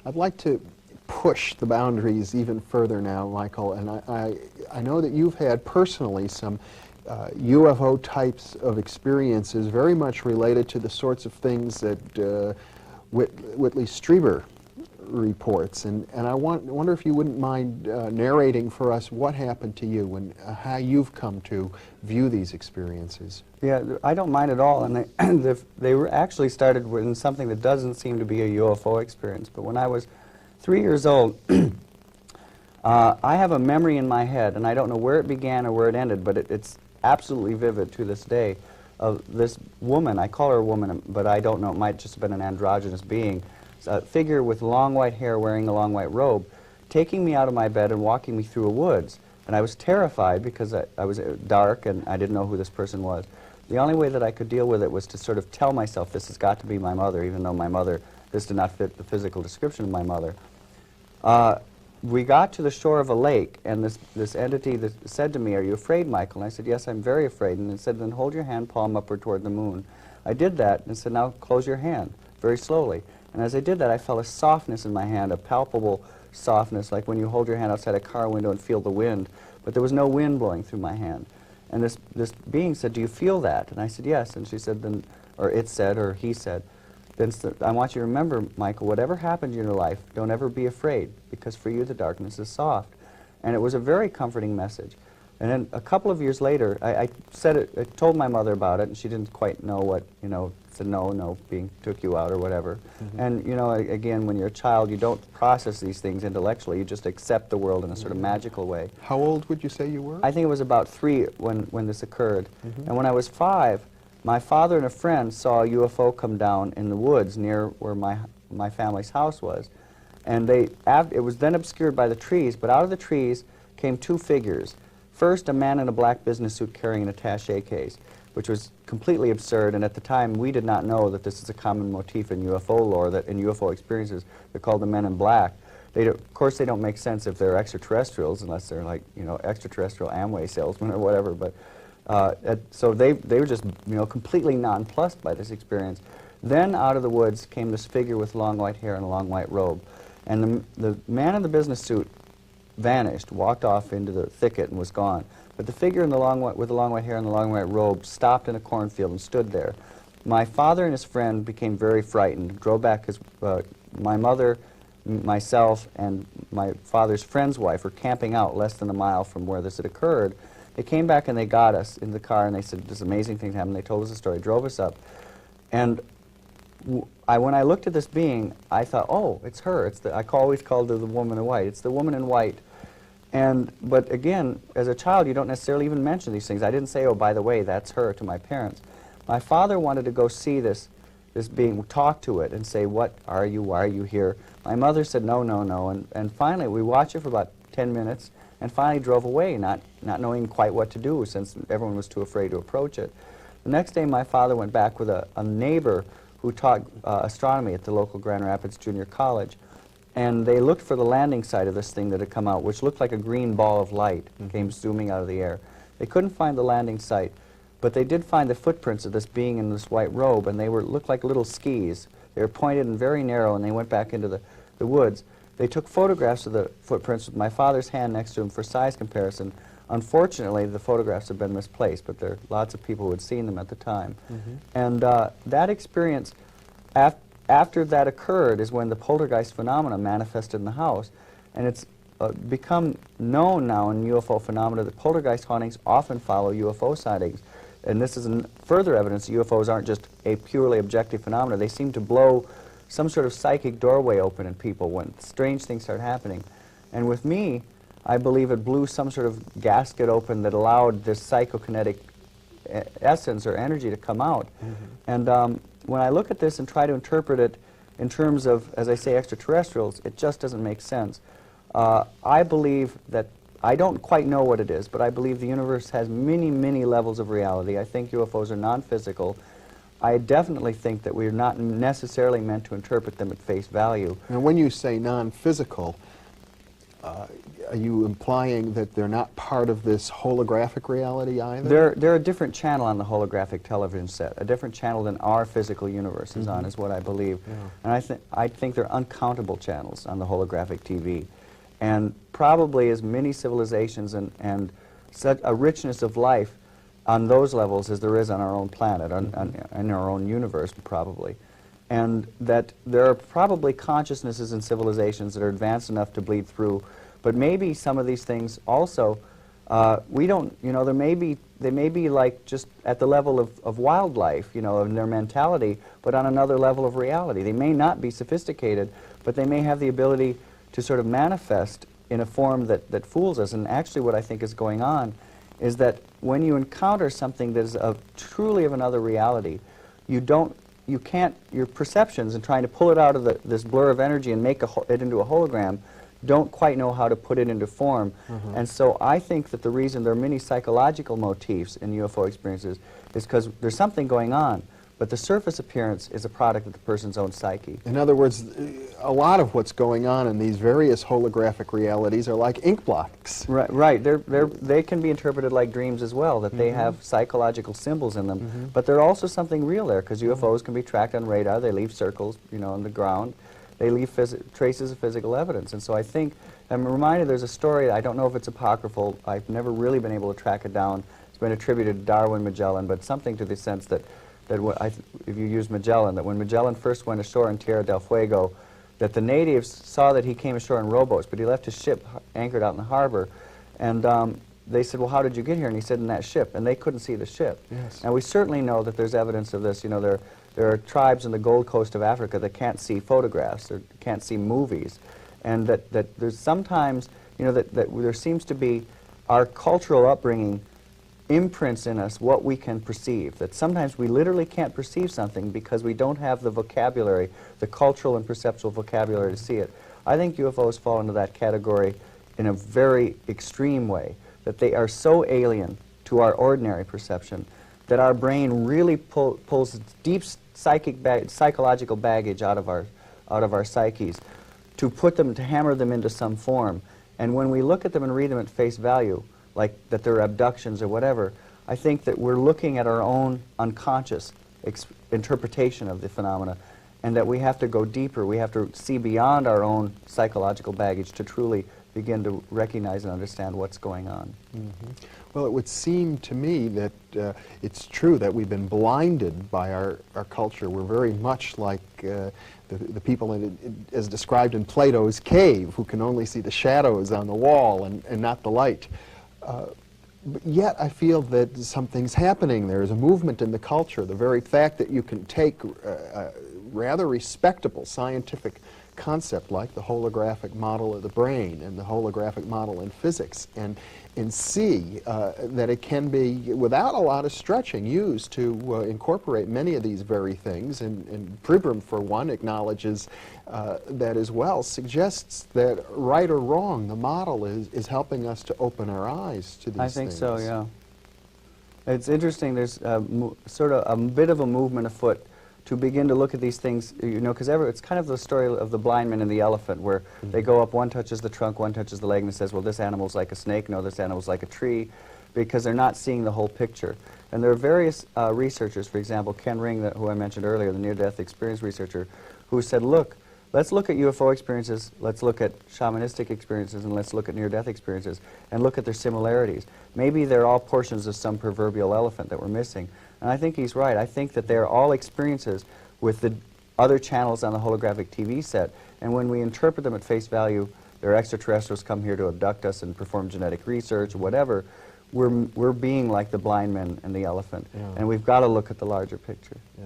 I'd like to push the boundaries even further now, Michael, and I know that you've had personally some UFO types of experiences very much related to the sorts of things that Whitley Strieber reports, and I wonder if you wouldn't mind narrating for us what happened to you and how you've come to view these experiences. Yeah, I don't mind at all, and they were actually started with something that doesn't seem to be a UFO experience. But when I was 3 years old, I have a memory in my head, and I don't know where it began or where it ended, but it's absolutely vivid to this day, of this woman. I call her a woman, but I don't know, it might just have been an androgynous being, a figure with long white hair wearing a long white robe, taking me out of my bed and walking me through a woods. And I was terrified because I was dark and I didn't know who this person was. The only way that I could deal with it was to sort of tell myself this has got to be my mother, even though my mother, this did not fit the physical description of my mother. We got to the shore of a lake, and this entity that said to me, "Are you afraid, Michael?" And I said, "Yes, I'm very afraid." And it said, "Then hold your hand palm upward toward the moon." I did that, and it said, "Now close your hand," very slowly. And as I did that, I felt a softness in my hand, a palpable softness, like when you hold your hand outside a car window and feel the wind. But there was no wind blowing through my hand. And this being said, "Do you feel that?" And I said, "Yes." And she said, "Then," or it said, or he said, "Then I want you to remember, Michael, whatever happened in your life, don't ever be afraid, because for you the darkness is soft." And it was a very comforting message. And then a couple of years later, I told my mother about it, and she didn't quite know what, said no, took you out or whatever. Mm-hmm. And, again, when you're a child, you don't process these things intellectually. You just accept the world in a sort of magical way. How old would you say you were? I think it was about 3 when this occurred. Mm-hmm. And when I was 5, my father and a friend saw a UFO come down in the woods near where my family's house was. And it was then obscured by the trees, but out of the trees came 2 figures. First, a man in a black business suit carrying an attaché case, which was completely absurd, and at the time we did not know that this is a common motif in UFO lore, that in UFO experiences they're called the men in black. Of course they don't make sense if they're extraterrestrials, unless they're like, extraterrestrial Amway salesmen or whatever, but so they were just, completely nonplussed by this experience. Then out of the woods came this figure with long white hair and a long white robe, and the man in the business suit vanished, walked off into the thicket and was gone. But the figure with the long white hair and the long white robe stopped in a cornfield and stood there. My father and his friend became very frightened, drove back my mother, myself, and my father's friend's wife were camping out less than a mile from where this had occurred. They came back and they got us in the car and they said, "This amazing thing happened." They told us the story, drove us up. And when I looked at this being, I thought, oh, it's her. I always called her the woman in white. It's the woman in white. But again, as a child, you don't necessarily even mention these things. I didn't say, "Oh, by the way, that's her," to my parents. My father wanted to go see this being, talk to it, and say, "What are you? Why are you here?" My mother said, "No, no, no." And finally, we watched it for about 10 minutes, and finally drove away, not knowing quite what to do, since everyone was too afraid to approach it. The next day, my father went back with a neighbor who taught astronomy at the local Grand Rapids Junior College. And they looked for the landing site of this thing that had come out, which looked like a green ball of light, came zooming out of the air. They couldn't find the landing site, but they did find the footprints of this being in this white robe, and they looked like little skis. They were pointed and very narrow, and they went back into the woods. They took photographs of the footprints with my father's hand next to him for size comparison. Unfortunately, the photographs have been misplaced, but there are lots of people who had seen them at the time. And that experience, after that occurred, is when the poltergeist phenomena manifested in the house. And it's become known now in UFO phenomena that poltergeist hauntings often follow UFO sightings. And this is further evidence that UFOs aren't just a purely objective phenomena. They seem to blow some sort of psychic doorway open in people when strange things start happening. And with me, I believe it blew some sort of gasket open that allowed this psychokinetic essence or energy to come out. And when I look at this and try to interpret it in terms of, as I say, extraterrestrials, it just doesn't make sense. I believe that, I don't quite know what it is, but I believe the universe has many, many levels of reality. I think UFOs are non-physical. I definitely think that we are not necessarily meant to interpret them at face value. Now, when you say non-physical, are you implying that they're not part of this holographic reality either? They're a different channel on the holographic television set, a different channel than our physical universe is on, is what I believe. Yeah. And I think they're uncountable channels on the holographic TV. And probably as many civilizations and such a richness of life on those levels as there is on our own planet, in our own universe, probably. And that there are probably consciousnesses and civilizations that are advanced enough to bleed through, but maybe some of these things also, we don't, you know, they may be like just at the level of wildlife, you know, in their mentality, but on another level of reality. They may not be sophisticated, but they may have the ability to sort of manifest in a form that fools us. And actually what I think is going on is that when you encounter something that is truly of another reality, you can't, your perceptions and trying to pull it out of this blur of energy and make it into a hologram don't quite know how to put it into form. And so I think that the reason there are many psychological motifs in UFO experiences is because there's something going on, but the surface appearance is a product of the person's own psyche. In other words, a lot of what's going on in these various holographic realities are like ink blots. Right. They can be interpreted like dreams as well, that they have psychological symbols in them, but they're also something real there, because UFOs can be tracked on radar. They leave circles, you know, on the ground. They leave traces of physical evidence. And so I think, I'm reminded there's a story, I don't know if it's apocryphal, I've never really been able to track it down. It's been attributed to Darwin Magellan, but something to the sense that if you use Magellan, that when Magellan first went ashore in Tierra del Fuego, that the natives saw that he came ashore in rowboats, but he left his ship anchored out in the harbor, and they said, well, how did you get here? And he said, in that ship, and they couldn't see the ship. Yes. Now, we certainly know that there's evidence of this. You know, there are tribes in the Gold Coast of Africa that can't see photographs, or can't see movies, and that there's sometimes, you know, that there seems to be our cultural upbringing imprints in us what we can perceive, that sometimes we literally can't perceive something because we don't have the vocabulary, the cultural and perceptual vocabulary to see it. I think UFOs fall into that category in a very extreme way, that they are so alien to our ordinary perception that our brain really pulls deep psychological baggage out of our psyches to hammer them into some form. And when we look at them and read them at face value, like that they're abductions or whatever, I think that we're looking at our own unconscious interpretation of the phenomena, and that we have to go deeper. We have to see beyond our own psychological baggage to truly begin to recognize and understand what's going on. Well, it would seem to me that it's true that we've been blinded by our culture. We're very much like the people as described in Plato's cave, who can only see the shadows on the wall and not the light. But yet I feel that something's happening. There's a movement in the culture. The very fact that you can take a rather respectable scientific concept like the holographic model of the brain and the holographic model in physics and see that it can be, without a lot of stretching, used to incorporate many of these very things, and Pribram, for one, acknowledges that as well, suggests that, right or wrong, the model is helping us to open our eyes to these things. I think so, yeah. It's interesting, there's sort of a bit of a movement afoot to begin to look at these things, you know, because it's kind of the story of the blind man and the elephant, where they go up, one touches the trunk, one touches the leg, and says, well, this animal's like a snake, no, this animal's like a tree, because they're not seeing the whole picture. And there are various researchers, for example, Ken Ring, who I mentioned earlier, the near-death experience researcher, who said, look, let's look at UFO experiences, let's look at shamanistic experiences, and let's look at near-death experiences, and look at their similarities. Maybe they're all portions of some proverbial elephant that we're missing. And I think he's right. I think that they're all experiences with the other channels on the holographic TV set, and when we interpret them at face value, they're extraterrestrials come here to abduct us and perform genetic research or whatever, we're being like the blind man and the elephant. Yeah. And we've got to look at the larger picture. Yeah.